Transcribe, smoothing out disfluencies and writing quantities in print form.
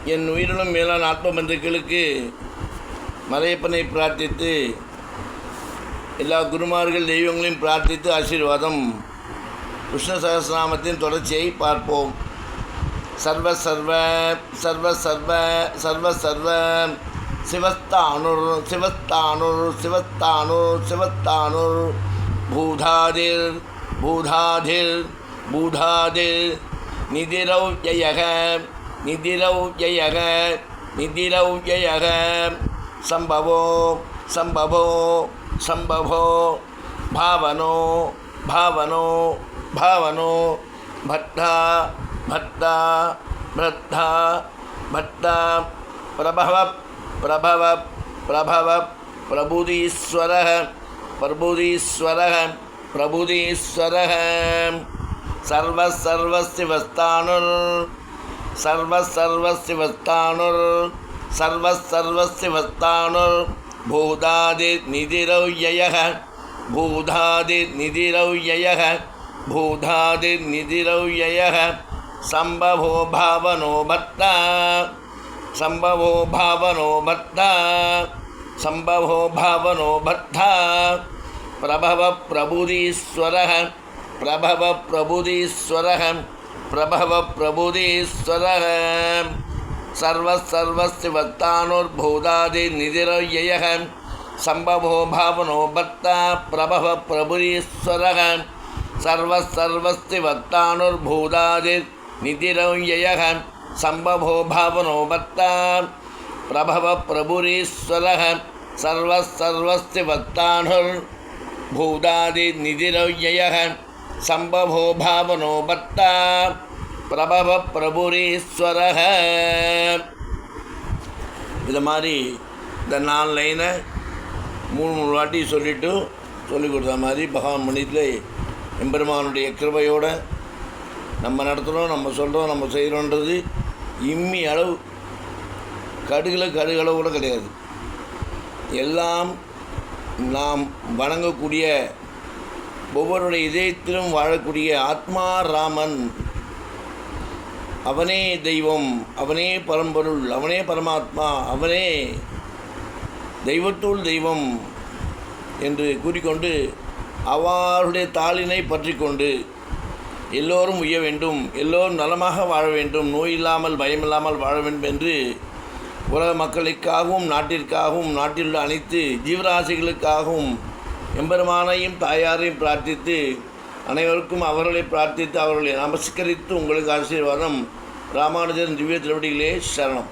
என் உயிரிலும் மேலான ஆத்ம பந்துக்களுக்கு மலையப்பனை பிரார்த்தித்து எல்லா குருமார்கள் தெய்வங்களையும் பிரார்த்தித்து ஆசீர்வாதம். விஷ்ணு சகஸ்ரநாமத்தின் தொடர்ச்சியை பார்ப்போம். சர்வ சர்வ சர்வ சர்வ சர்வ சர்வ சிவஸ்தானுர் சிவஸ்தானுர் சிவஸ்தானுர் சிவஸ்தானுர் பூதாதிர் பூதாதிர் பூதாதிர் நிதிரௌஜயக நிதிரௌஜயக நிதிரௌஜயக சம்பவோ சம்பவோ சம்பவோ பாவனோ பாவனோ பாவனோ பட்டா பட்டா பட்டா பட்டா பிரபவ பிரபவ பிரபவ பிரபுதீஸ்வர பிரபுதீஸ்வர பிரபுதீஸ்வர சர்வ சர்வ சிவஸ்தானுர் சர்வ சர்வ சிவஸ்தானுர் சர்வ சர்வ சிவஸ்தானுர் பூதாதிர் நிதிரௌயயः பூதாதிர் நிதிரௌயயः பூதாதிர் நிதிரௌயயः சம்பவோ பாவனோ பட்டா சம்பவோ பாவனோ பட்டா சம்பவோ பாவனோ பட்டா பிரபவ பிரபுதீஸ்வரः பிரபவ பிரபுதீஸ்வரः பிரபவ பிரபுதீஸ்வரः சர்வ சர்வ சிவஸ்தானுர் பூதாதிர் நிதிரௌயயः சம்பவோ பாவனோ பட்டா பிரபவ பிரபுதீஸ்வரः சர்வ சர்வ சிவஸ்தானுர் பூதாதிர் நிதிரௌயயः சம்பவோ பாவனோ பட்டா பிரபவ பிரபுதீஸ்வரः சர்வ சர்வ சிவஸ்தானுர் பூதாதிர் நிதிரௌயயः சம்பவோ பாவனோ பட்டா பிரபவ பிரபுதீஸ்வரः. இது மாதிரி இந்த 4 லைனை 3 வாட்டி சொல்லிவிட்டு சொல்லிக் கொடுத்த மாதிரி பகவான் மனிதத்தில் எம்பெருமானுடைய கிருபையோடு நம்ம நடத்துகிறோம், நம்ம சொல்கிறோம், நம்ம செய்கிறோன்றது இம்மி அளவு கடுகளவு கூட கிடையாது. எல்லாம் நாம் வணங்கக்கூடிய ஒவ்வொருடைய இதயத்திலும் வாழக்கூடிய ஆத்மா ராமன், அவனே தெய்வம், அவனே பரம்பொருள், அவனே பரமாத்மா, அவனே தெய்வத்துள் தெய்வம் என்று கூறிக்கொண்டு அவருடைய தாளினை பற்றி கொண்டு எல்லோரும் உய்ய வேண்டும், எல்லோரும் நலமாக வாழ வேண்டும், நோய் இல்லாமல் பயமில்லாமல் வாழ வேண்டும் என்று உலக மக்களுக்காகவும் நாட்டிற்காகவும் நாட்டிலுள்ள அனைத்து ஜீவராசிகளுக்காகவும் எம்பெருமானையும் தாயாரையும் பிரார்த்தித்து அனைவருக்கும் அவர்களை பிரார்த்தித்து அவர்களை நமஸ்கரித்து உங்களுக்கு ஆசீர்வாதம். ராமானுஜன் திவ்ய திருவடிகளே சரணம்.